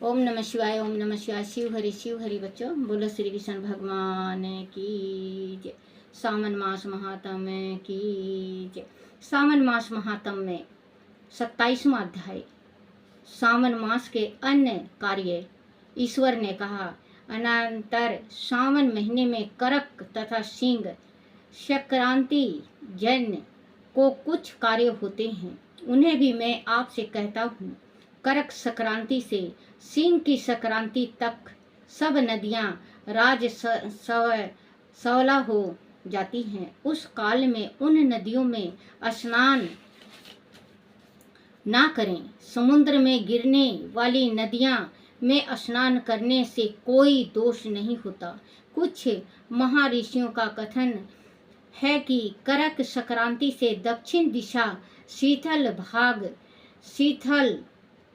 ओम नमः शिवाय, ओम नमः शिवाय। शिव हरि बच्चों, बोलो श्री कृष्ण भगवान की जय। सावन मास महात्म्य की जय। सावन मास महात्म्य में 27वां अध्याय। सावन मास के अन्य कार्य। ईश्वर ने कहा, अनंतर सावन महीने में करक तथा सिंह संक्रांति जन को कुछ कार्य होते हैं, उन्हें भी मैं आपसे कहता हूँ। करक संक्रांति से सिंह की संक्रांति तक सब नदियाँ सवला हो जाती हैं। उस काल में उन नदियों में स्नान ना करें। समुद्र में गिरने वाली नदियाँ में स्नान करने से कोई दोष नहीं होता। कुछ महर्षियों का कथन है कि करक संक्रांति से दक्षिण दिशा शीतल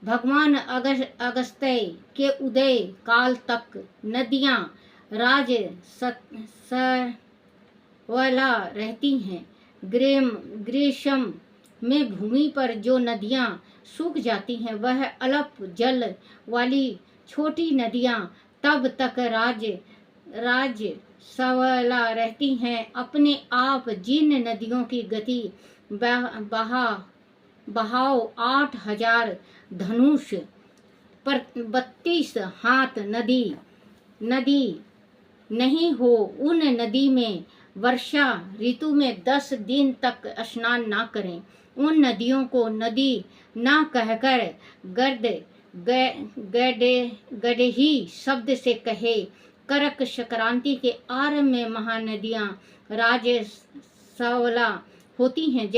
भगवान अगस्त्य के उदय काल तक नदियाँ सवला रहती हैं। ग्रीष्म में भूमि पर जो नदियाँ सूख जाती हैं, वह अल्प जल वाली छोटी नदियाँ तब तक सवला रहती हैं। अपने आप जिन नदियों की गति बहाव 8000 धनुष पर 32 हाथ नदी नहीं हो, उन नदी में वर्षा ऋतु में 10 दिन तक स्नान ना करें। उन नदियों को नदी ना कहकर गडही शब्द से कहे। करक संक्रांति के आरंभ में महानदियाँ सवला होती हैं।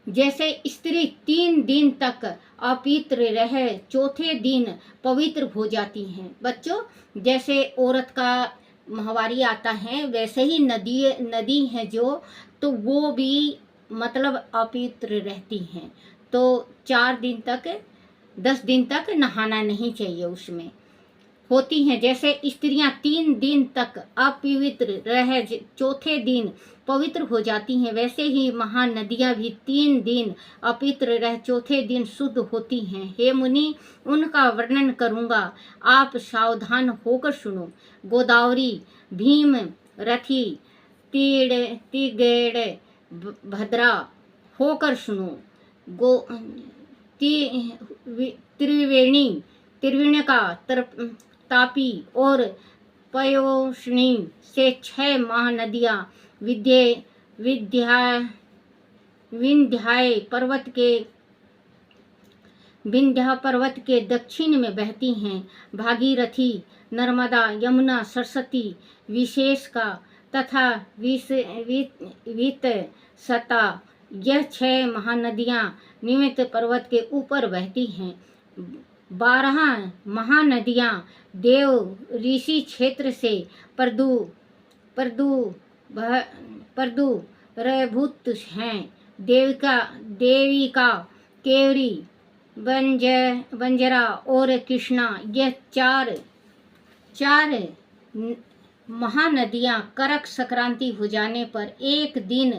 जैसे स्त्री 3 दिन तक अपवित्र रह चौथे दिन पवित्र हो जाती हैं। बच्चों, जैसे औरत का माहवारी आता है, वैसे ही नदी है जो, तो वो भी मतलब अपवित्र रहती हैं। तो 4 दिन तक 10 दिन तक नहाना नहीं चाहिए उसमें होती हैं। जैसे स्त्रियां 3 दिन तक अपवित्र रह चौथे दिन पवित्र हो जाती हैं, वैसे ही महानदियां भी 3 दिन अपवित्र रह चौथे दिन शुद्ध होती हैं। हे मुनि, उनका वर्णन करूंगा, आप सावधान होकर सुनो। गोदावरी, भीम रथी, तिगेड़, भद्रा होकर सुनो। त्रिवेणी का तापी और पयोष्णी से 6 महानदियाँ विंध्य पर्वत के दक्षिण में बहती हैं। भागीरथी, नर्मदा, यमुना, सरस्वती, विशेषका तथा वितसता, यह 6 महानदियाँ निमित्त पर्वत के ऊपर बहती हैं। 12 महानदियाँ देव ऋषि क्षेत्र से प्रदूरभूत हैं। देविका, केवरी, बंजरा और कृष्णा, यह 4 महानदियाँ करक संक्रांति हो जाने पर एक दिन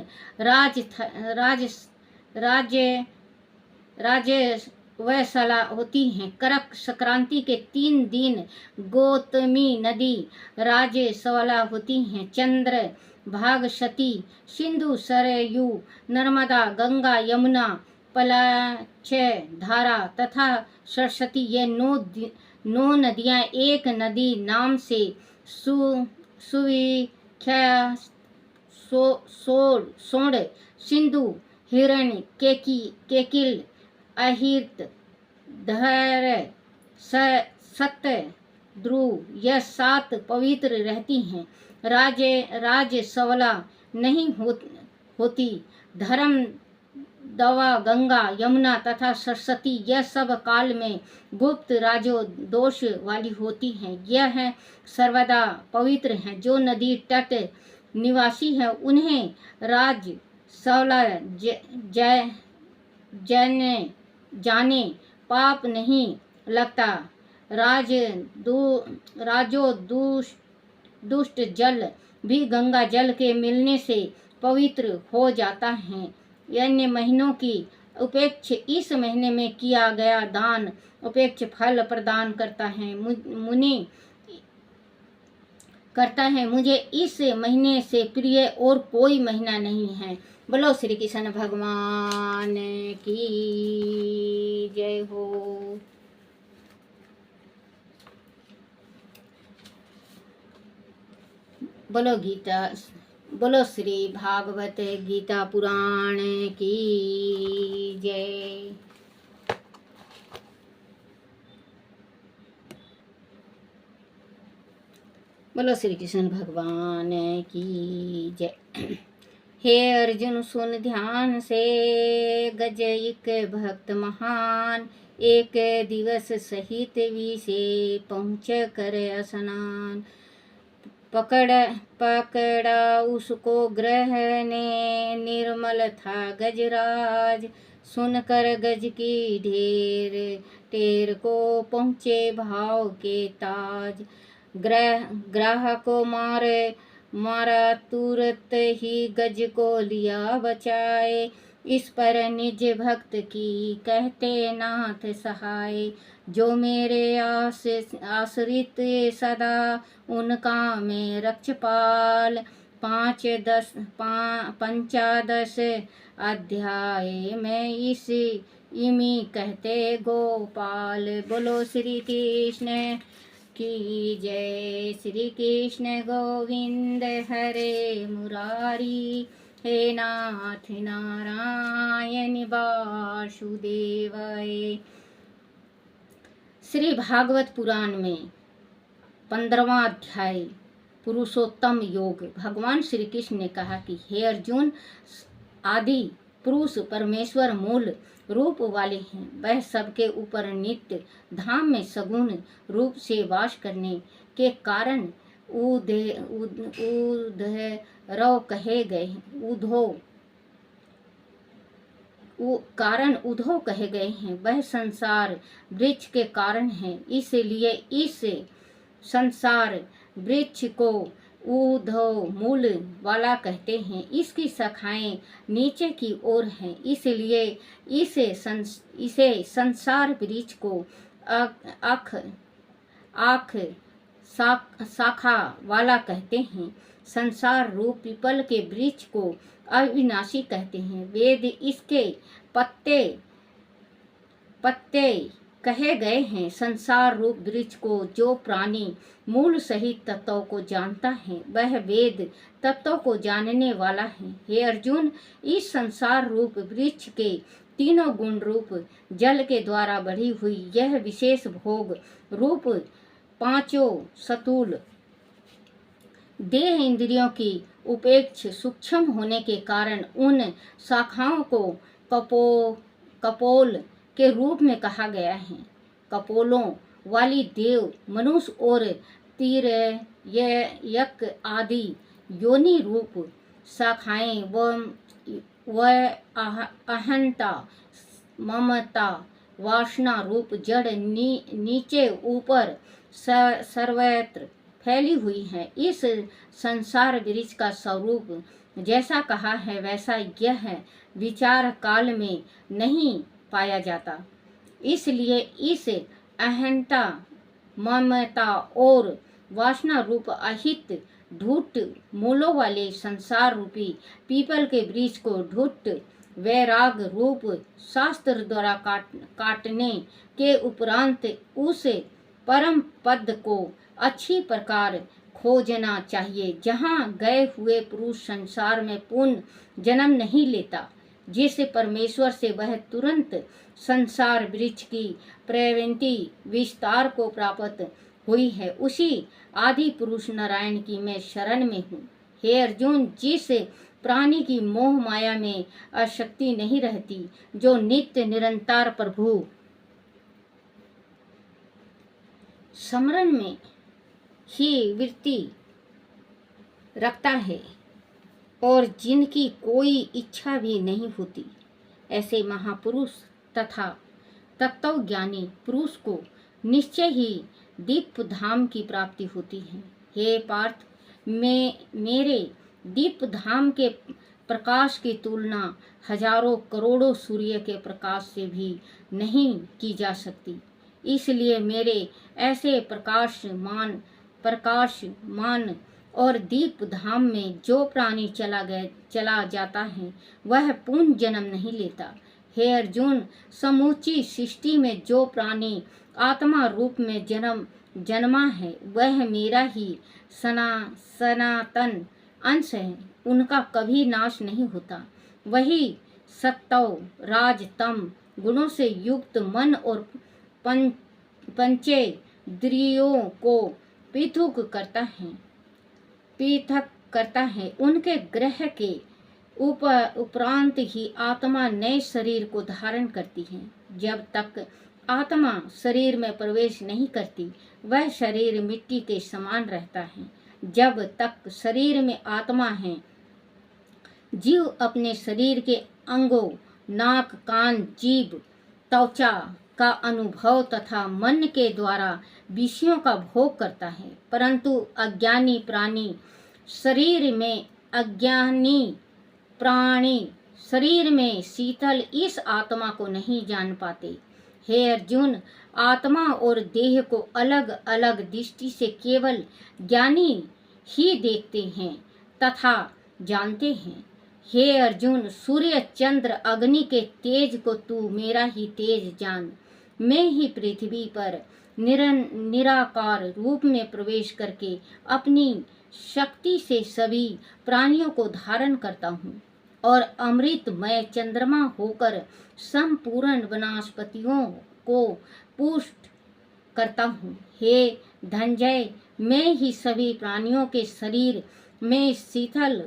राजवसला होती हैं। करक संक्रांति के 3 दिन गौतमी नदी राजसवला होती हैं। चंद्र भागसती, सिंधु, सरयू, नर्मदा, गंगा, यमुना, पलाच धारा तथा सरस्वती, ये 9 नदियाँ एक नदी नाम से सुविख्यात। सोड़, सिंधु, हिरण्य केकिल, अहिर्त, धर, सत, ध्रुव, यह 7 पवित्र रहती हैं। राजसवला नहीं होती। धर्म, दवा, गंगा, यमुना तथा सरस्वती, यह सब काल में गुप्त राजोदोष वाली होती हैं। यह सर्वदा पवित्र हैं। जो नदी तट निवासी है, उन्हें राजसवला जाने पाप नहीं लगता। दुष्ट जल भी गंगा जल के मिलने से पवित्र हो जाता है। अन्य महीनों की उपेक्ष इस महीने में किया गया दान उपेक्ष फल प्रदान करता है। मुनि करता है, मुझे इस महीने से प्रिय और कोई महीना नहीं है। बोलो श्री कृष्ण भगवान की जय हो। बोलो गीता, बोलो श्री भागवत गीता पुराण की जय। बोलो श्री कृष्ण भगवान की जय। हे अर्जुन सुन ध्यान से, गज एक भक्त महान, एक दिवस सहित विषे पहुँच कर स्नान। पकड़ा उसको ग्रह ने, निर्मल था गजराज, सुनकर गज की ढेर को पहुँचे भाव के ताज। ग्राह को मारा तुरत ही गज को लिया बचाए, इस पर निज भक्त की कहते नाथ सहाय। जो मेरे आश्रित सदा, उनका मैं रक्षपाल। 15 अध्याय में इमी कहते गोपाल। बोलो श्री कृष्ण की जय। श्री कृष्ण गोविंद हरे मुरारी, हे नाथ नारायण वासुदेवाय। श्री भागवत पुराण में 15वां अध्याय पुरुषोत्तम योग। भगवान श्री कृष्ण ने कहा कि हे अर्जुन, आदि पुरुष परमेश्वर मूल रूप वाले हैं। वह सबके ऊपर नित्य धाम में सगुण रूप से वास करने के कारण उद्धव कहे गए हैं। वह संसार वृक्ष के कारण है, इसलिए इस संसार वृक्ष को ऊर्ध्व मूल वाला कहते हैं। इसकी शाखाएं नीचे की ओर हैं, इसलिए इसे संसार वृक्ष को आख शाखा वाला कहते हैं। संसार रूप पीपल के वृक्ष को अविनाशी कहते हैं। वेद इसके पत्ते कहे गए हैं। संसार रूप वृक्ष को जो प्राणी मूल सहित तत्वों को जानता है, वह वेद तत्वों को जानने वाला है। हे अर्जुन, इस संसार रूप वृक्ष के तीनों गुण रूप जल के द्वारा बढ़ी हुई यह विशेष भोग रूप पांचों स्थूल देह इंद्रियों की उपेक्ष सूक्ष्म होने के कारण उन शाखाओं को कपोल के रूप में कहा गया है। कपोलों वाली देव, मनुष्य और तीर्यक आदि योनि रूप शाखाएं व अहंता, ममता, वासना रूप जड़ नीचे ऊपर सर्वत्र फैली हुई है। इस संसार वृक्ष का स्वरूप जैसा कहा है वैसा यह विचार काल में नहीं पाया जाता। इसलिए इस अहंता, ममता और वासना रूप अहित ढूट मूलों वाले संसार रूपी पीपल के वृक्ष को ढूट वैराग रूप शास्त्र द्वारा काटने के उपरांत उस परम पद को अच्छी प्रकार खोजना चाहिए, जहाँ गए हुए पुरुष संसार में पुनः जन्म नहीं लेता, जिस परमेश्वर से वह तुरंत संसार वृक्ष की प्रवृत्ति विस्तार को प्राप्त हुई है, उसी आदि पुरुष नारायण की मैं शरण में हूँ। हे अर्जुन, जिस प्राणी की मोह माया में आसक्ति नहीं रहती, जो नित्य निरंतर प्रभु स्मरण में ही वृत्ति रखता है और जिनकी कोई इच्छा भी नहीं होती, ऐसे महापुरुष तथा तत्वज्ञानी पुरुष को निश्चय ही दिव्य धाम की प्राप्ति होती है। हे पार्थ, मेरे दिव्य धाम के प्रकाश की तुलना हजारों करोड़ों सूर्य के प्रकाश से भी नहीं की जा सकती। इसलिए मेरे ऐसे प्रकाशमान और दीप धाम में जो प्राणी चला जाता है वह पुनः जन्म नहीं लेता। हे अर्जुन, समूची सृष्टि में जो प्राणी आत्मा रूप में जन्मा है वह मेरा ही सनातन अंश है। उनका कभी नाश नहीं होता। वही सत्व राज तम गुणों से युक्त मन और पंचेंद्रियों को पृथक करता है। उनके ग्रह के उपरांत ही आत्मा नए शरीर को धारण करती है। जब तक आत्मा शरीर में प्रवेश नहीं करती वह शरीर मिट्टी के समान रहता है। जब तक शरीर में आत्मा है, जीव अपने शरीर के अंगों नाक, कान, जीभ, त्वचा का अनुभव तथा मन के द्वारा विषयों का भोग करता है। परंतु अज्ञानी प्राणी शरीर में शीतल इस आत्मा को नहीं जान पाते। हे अर्जुन, आत्मा और देह को अलग अलग दृष्टि से केवल ज्ञानी ही देखते हैं तथा जानते हैं। हे अर्जुन, सूर्य, चंद्र, अग्नि के तेज को तू मेरा ही तेज जान। मैं ही पृथ्वी पर निराकार रूप में प्रवेश करके अपनी शक्ति से सभी प्राणियों को धारण करता हूँ और अमृतमय चंद्रमा होकर संपूर्ण वनस्पतियों को पुष्ट करता हूँ। हे धनंजय, मैं ही सभी प्राणियों के शरीर में शीतल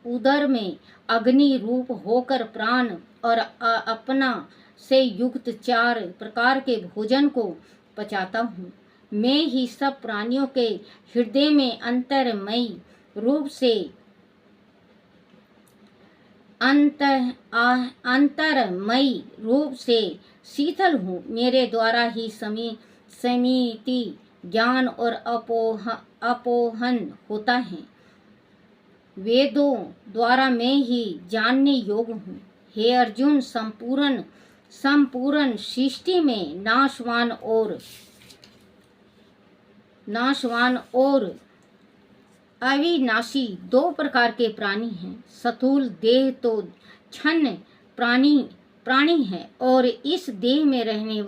उदर में अग्नि रूप होकर प्राण और अपना से युक्त 4 प्रकार के भोजन को पचाता हूँ। मैं ही सब प्राणियों के हृदय में अंतरमयी रूप से शीतल हूँ। मेरे द्वारा ही समिति ज्ञान और अपोहन होता है। वेदों द्वारा मैं ही जानने योग्य हूँ। हे अर्जुन, संपूर्ण सृष्टि में नाशवान और अविनाशी 2 प्रकार के प्राणी हैं। स्थूल देह तो क्षण प्राणी है और इस देह में रहने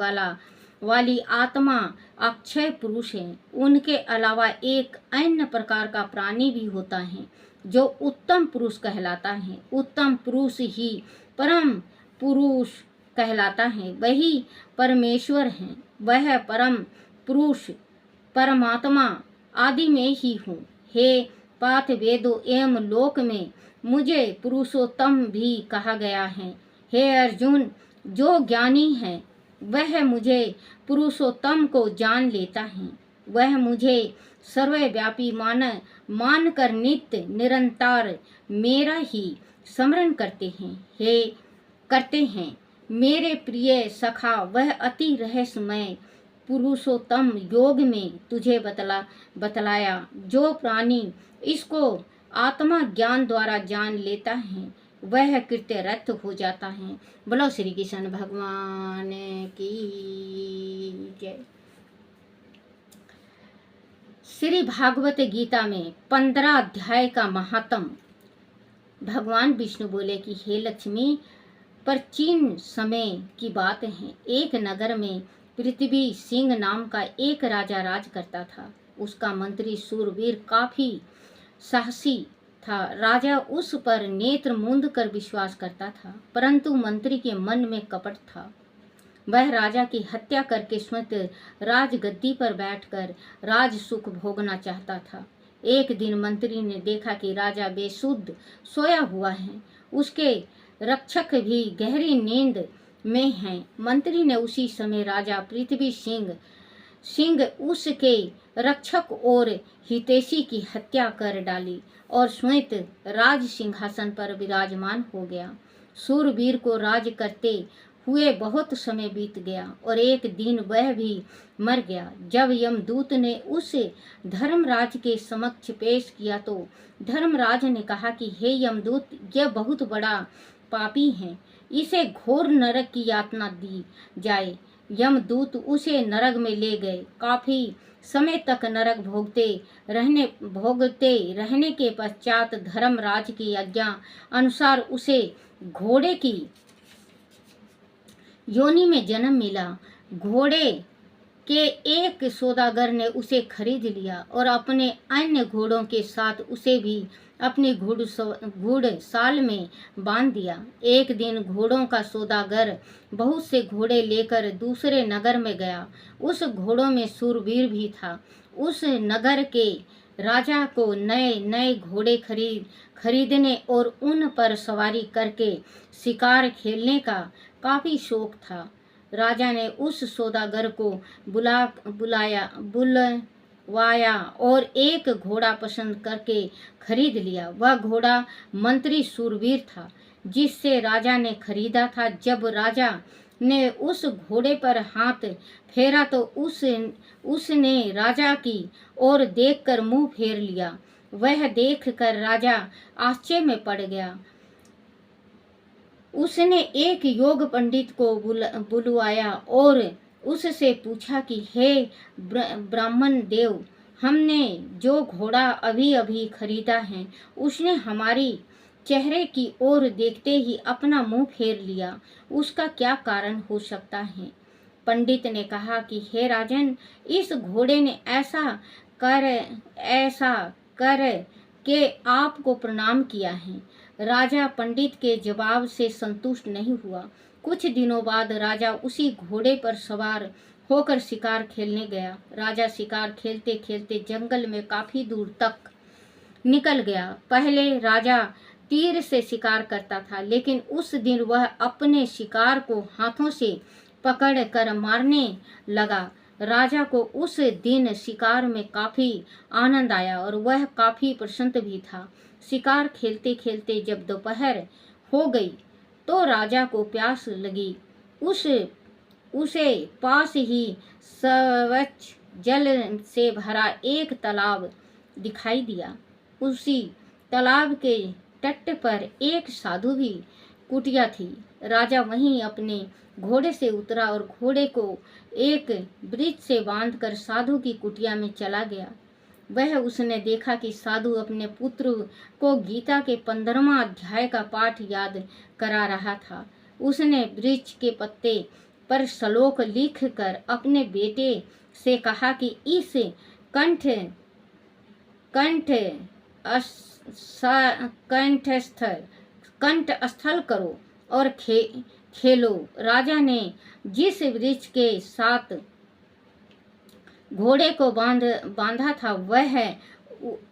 वाली आत्मा अक्षय पुरुष है। उनके अलावा एक अन्य प्रकार का प्राणी भी होता है जो उत्तम पुरुष कहलाता है। उत्तम पुरुष ही परम पुरुष कहलाता है। वही परमेश्वर है। वह परम पुरुष परमात्मा आदि में ही हूँ। हे पार्थ, वेदों एवं लोक में मुझे पुरुषोत्तम भी कहा गया है। हे अर्जुन, जो ज्ञानी है वह मुझे पुरुषोत्तम को जान लेता है। वह मुझे सर्वव्यापी मानकर नित्य निरंतर मेरा ही स्मरण करते हैं। मेरे प्रिय सखा, वह अति रहस्यमय पुरुषोत्तम योग में तुझे बतलाया। जो प्राणी इसको आत्मा ज्ञान द्वारा जान लेता है वह कृत्यरत हो जाता है। बोलो श्री कृष्ण भगवान की जय। श्री भागवत गीता में 15 अध्याय का महात्म। भगवान विष्णु बोले कि हे लक्ष्मी, प्राचीन समय की बात है। एक नगर में पृथ्वी सिंह नाम का एक राजा राज करता था। उसका मंत्री सूरवीर काफी साहसी था। राजा उस पर नेत्र मूंद कर विश्वास करता था, परंतु मंत्री के मन में कपट था। वह राजा की हत्या करके स्वतः राजगद्दी पर बैठकर राज सुख भोगना चाहता था। एक दिन मंत्री ने देखा कि राजा बेसुध सोया हुआ है, उसके रक्षक भी गहरी नींद में हैं। मंत्री ने उसी समय राजा पृथ्वी सिंह उसके रक्षक और हितैषी की हत्या कर डाली और स्वयं राज सिंहासन पर विराजमान हो गया। सूरवीर को राज करते हुए बहुत समय बीत गया और एक दिन वह भी मर गया। जब यमदूत ने उसे धर्मराज के समक्ष पेश किया तो धर्मराज ने कहा कि हे यमदूत, यह बहुत बड़ा पापी है, इसे घोर नरक की यातना दी जाए। यमदूत उसे नरक में ले गए। काफी समय तक नरक भोगते रहने के पश्चात धर्मराज की आज्ञा अनुसार उसे घोड़े की योनि में जन्म मिला। घोड़े के एक सौदागर ने उसे खरीद लिया और अपने अन्य घोड़ों के साथ उसे भी अपनी घुड़साल में बांध दिया। एक दिन घोड़ों का सौदागर बहुत से घोड़े लेकर दूसरे नगर में गया। उस घोड़ों में शूरवीर भी था। उस नगर के राजा को नए नए घोड़े खरीदने और उन पर सवारी करके शिकार खेलने का काफी शौक था। राजा ने उस सौदागर को बुलवाया और एक घोड़ा पसंद करके खरीद लिया। वह घोड़ा मंत्री शूरवीर था जिससे राजा ने खरीदा था। जब राजा ने उस घोड़े पर हाथ फेरा तो उसने राजा की ओर देखकर मुंह फेर लिया। वह देखकर राजा आश्चर्य में पड़ गया। उसने एक योग पंडित को बुलवाया और उससे पूछा कि हे ब्राह्मण देव, हमने जो घोड़ा अभी अभी खरीदा है उसने हमारी चेहरे की ओर देखते ही अपना मुंह फेर लिया, उसका क्या कारण हो सकता है? पंडित ने कहा कि हे राजन, इस घोड़े ने ऐसा कर के आपको प्रणाम किया है। राजा पंडित के जवाब से संतुष्ट नहीं हुआ। कुछ दिनों बाद राजा उसी घोड़े पर सवार होकर शिकार खेलने गया। राजा शिकार खेलते खेलते जंगल में काफी दूर तक निकल गया। पहले राजा तीर से शिकार करता था, लेकिन उस दिन वह अपने शिकार को हाथों से पकड़ कर मारने लगा। राजा को उस दिन शिकार में काफी आनंद आया और वह काफी प्रसन्न भी था। शिकार खेलते खेलते जब दोपहर हो गई तो राजा को प्यास लगी। उसे पास ही स्वच्छ जल से भरा एक तालाब दिखाई दिया। उसी तालाब के तट पर एक साधु की कुटिया थी। राजा वहीं अपने घोड़े से उतरा और घोड़े को एक वृक्ष से बांधकर साधु की कुटिया में चला गया। उसने देखा कि साधु अपने पुत्र को गीता के 15वां अध्याय का पाठ याद करा रहा था। उसने वृक्ष के पत्ते पर श्लोक लिख कर अपने बेटे से कहा कि इस कंठस्थल करो और खेलो। राजा ने जिस वृक्ष के साथ घोड़े को बांधा था वह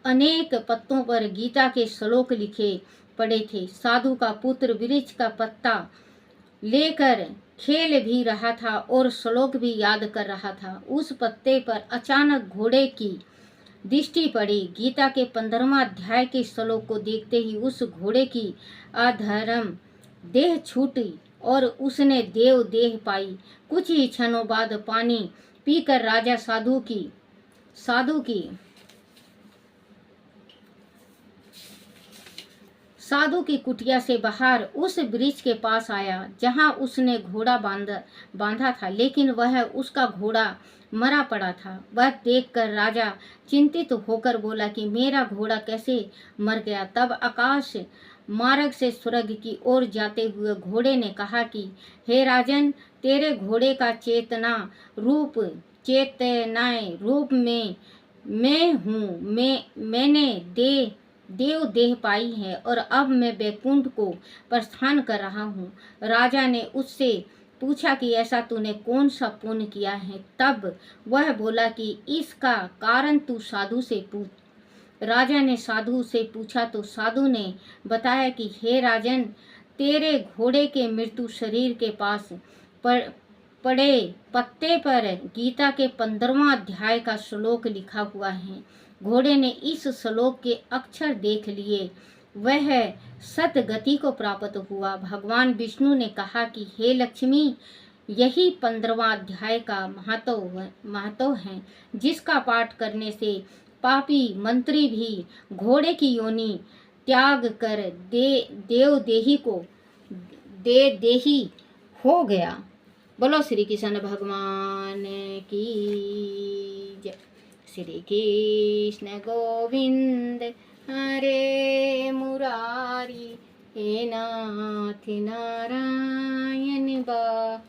अनेक पत्तों पर गीता के श्लोक लिखे पड़े थे। साधु का पुत्र वृक्ष का पत्ता लेकर खेल भी रहा था और श्लोक भी याद कर रहा था। उस पत्ते पर अचानक घोड़े की दृष्टि पड़ी। गीता के 15वां अध्याय के श्लोक को देखते ही उस घोड़े की अधर्म देह छूटी और उसने देव देह पाई। कुछ ही क्षणों बाद पानी पीकर राजा साधु की कुटिया से बाहर उस वृक्ष के पास आया जहां उसने घोड़ा बांधा था, लेकिन वह उसका घोड़ा मरा पड़ा था। वह देखकर राजा चिंतित होकर बोला कि मेरा घोड़ा कैसे मर गया। तब आकाश मार्ग से स्वर्ग की ओर जाते हुए घोड़े ने कहा कि हे राजन, तेरे घोड़े का चेतनाएं रूप में मैं हूँ। मैंने देव देह पाई है और अब मैं बैकुंठ को प्रस्थान कर रहा हूँ। राजा ने उससे पूछा कि ऐसा तूने कौन सा पुण्य किया है? तब वह बोला कि इसका कारण तू साधु से पूछ। राजा ने साधु से पूछा तो साधु ने बताया कि हे राजन, तेरे घोड़े के मृत्यु शरीर के पास पड़े पत्ते पर गीता के 15वां अध्याय का श्लोक लिखा हुआ है। घोड़े ने इस श्लोक के अक्षर देख लिए वह सतगति को प्राप्त हुआ। भगवान विष्णु ने कहा कि हे लक्ष्मी, यही 15वां अध्याय का महत्व है, जिसका पाठ करने से पापी मंत्री भी घोड़े की योनि त्याग कर देवदेही को दे देही हो गया। बोलो श्री कृष्ण भगवान की जय। श्री कृष्ण गोविंद हरे मुरारी, हे नाथ नारायण वासुदेवाय।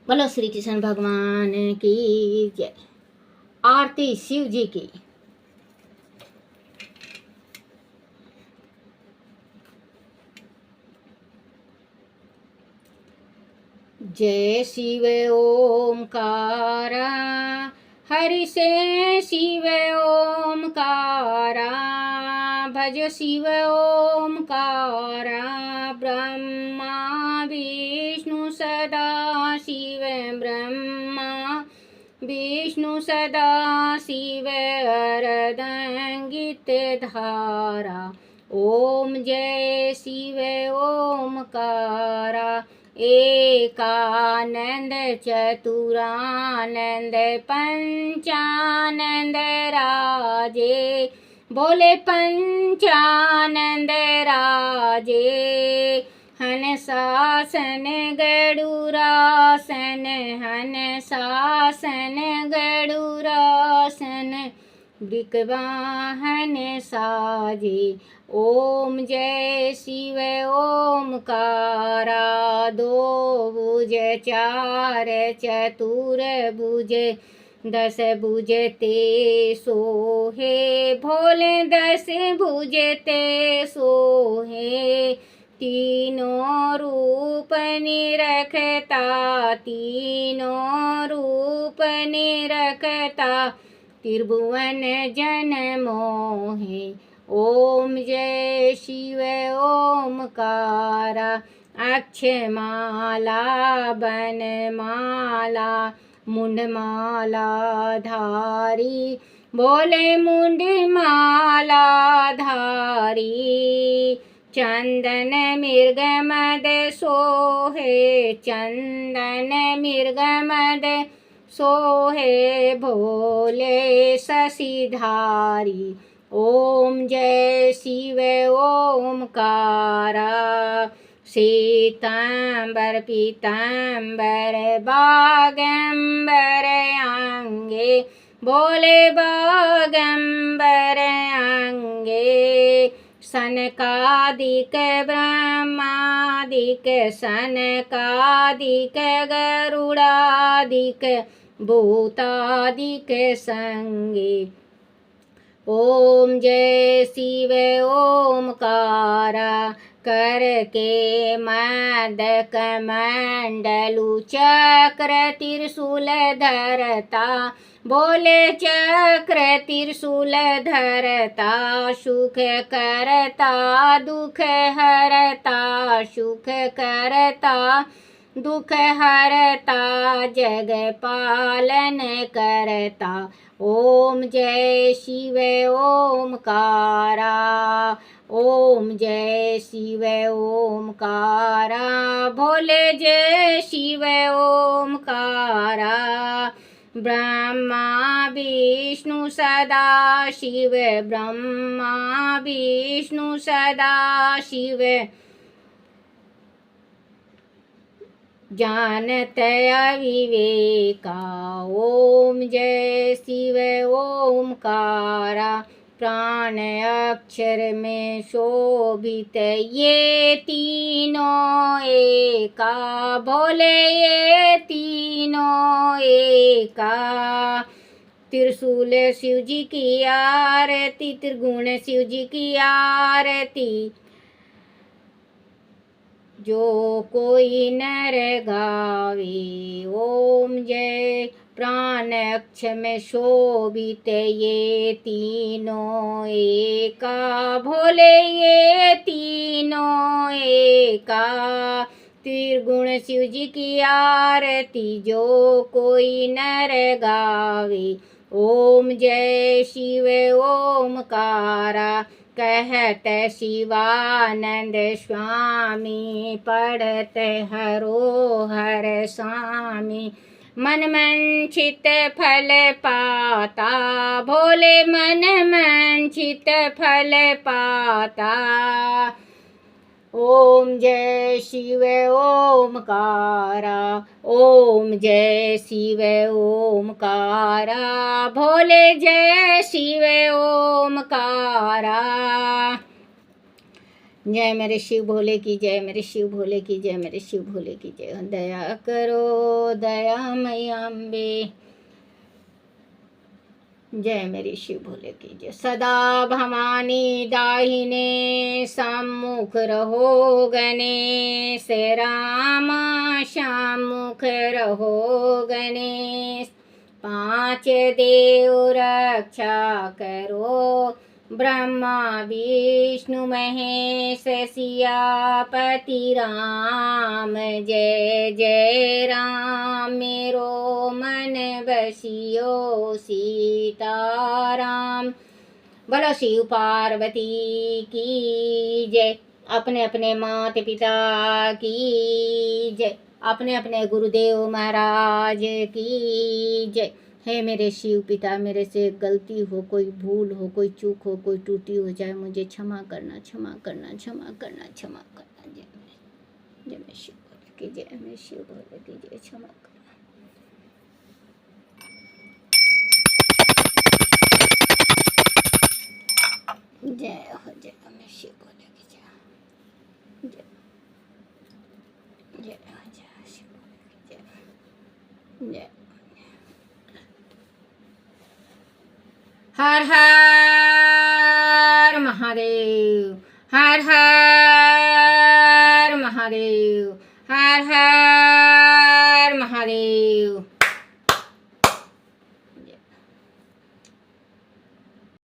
बोलो श्री कृष्ण भगवान की जय। आरती शिव जी की। जय शिव ओमकारा, हरि से शिव ओमकारा, भज शिव ओमकारा, ब्रह्मा विष्णु सदा शिव, ब्रह्मा विष्णु सदा शिव, अर्धंगित धारा। ओम जय शिव ओमकारा, एकानंद चतुरानंद पंचानंद राजे, बोले पंचानंद राजे। हन शासन गरुरासन, हन शासन गरुरासन, वृकवाहन साजे। ओम जय शिव ओमकारा, दो भुज चार चतुर भुज, 10 भुज ते सोहे, भोले 10 भुज ते सोहे। तीनों रूप निरखता, तीनों रूप निरखता, त्रिभुवन जन मोहे। ओम जय शिव ओमकारा, अक्षमाला बनमाला, मुंडमाला धारी, बोले मुंडमाला धारी। चंदन मृग मद सोहे, चंदन मृग मद सोहे, भोले शशिधारी। ओम जय शिव ओमकारा, श्वेतांबर पीतांबर बागंबर अंगे, बोले बागंबर अंगे। सनकादिक ब्रह्मादिक, सनकादिक गरुड़ादिक, भूतादिक संगे। ओम जय शिव ओमकारा, करके मदक मंडलु चक्र त्रिशूल धरता, बोले चक्र त्रिशूल धरता, सुख करता दुख हरता, सुख करता दुख हरता, जग पालन करता। ओम जय शिव ओमकारा, ओम जय शिव ओमकारा, भोले जय शिव ओमकारा। ब्रह्मा विष्णु सदा शिव, ब्रह्मा विष्णु सदा शिव, जानत अविवेका। ओम जय शिव ओमकारा, प्राण अक्षर में शोभित ये तीनों एका, बोले ये तीनों एका। त्रिशूल शिव जी की आरती, त्रिगुण शिव जी की आरती, जो कोई नर गावे। ओम जय। प्राण अक्ष में शोभित ये तीनों एका, भोले ये तीनों एका। त्रिगुण शिव जी की आरती, जो कोई नर गावे। ओम जय शिव ओमकारा कहते शिवानंद स्वामी पढ़ते हरो हर स्वामी मन मंचित फल पाता भोले मन मंचित फल पाता ओम जय शिव ओमकारा ओम जय शिव ओमकारा भोले जय शिव ओमकारा जय मेरे शिव भोले की जय मेरे शिव भोले की जय मेरे शिव भोले की जय दया करो दयामय अम्बे जय मेरी शिव भोले की जय सदा भवानी दाहिने सम्मुख रहो गणेश राम सम्मुख रहो गणेश पांच देव रक्षा करो ब्रह्मा विष्णु महेश सियापति राम जय जय राम मेरो मन बसियो सीताराम बोलो शिव पार्वती की जय अपने अपने माता पिता की जय अपने अपने गुरुदेव महाराज की जय हे मेरे शिव पिता मेरे से गलती हो कोई भूल हो कोई चूक हो कोई टूटी हो जाए मुझे क्षमा करना क्षमा करना क्षमा करना क्षमा करना जय मैं शिव भोले की जय मैं शिव भोले की जय क्षमा करना जय हो जय मैं शिव भोले की जय जय जय हो जय शिव भोले की जय जय हर हर महादेव हर हर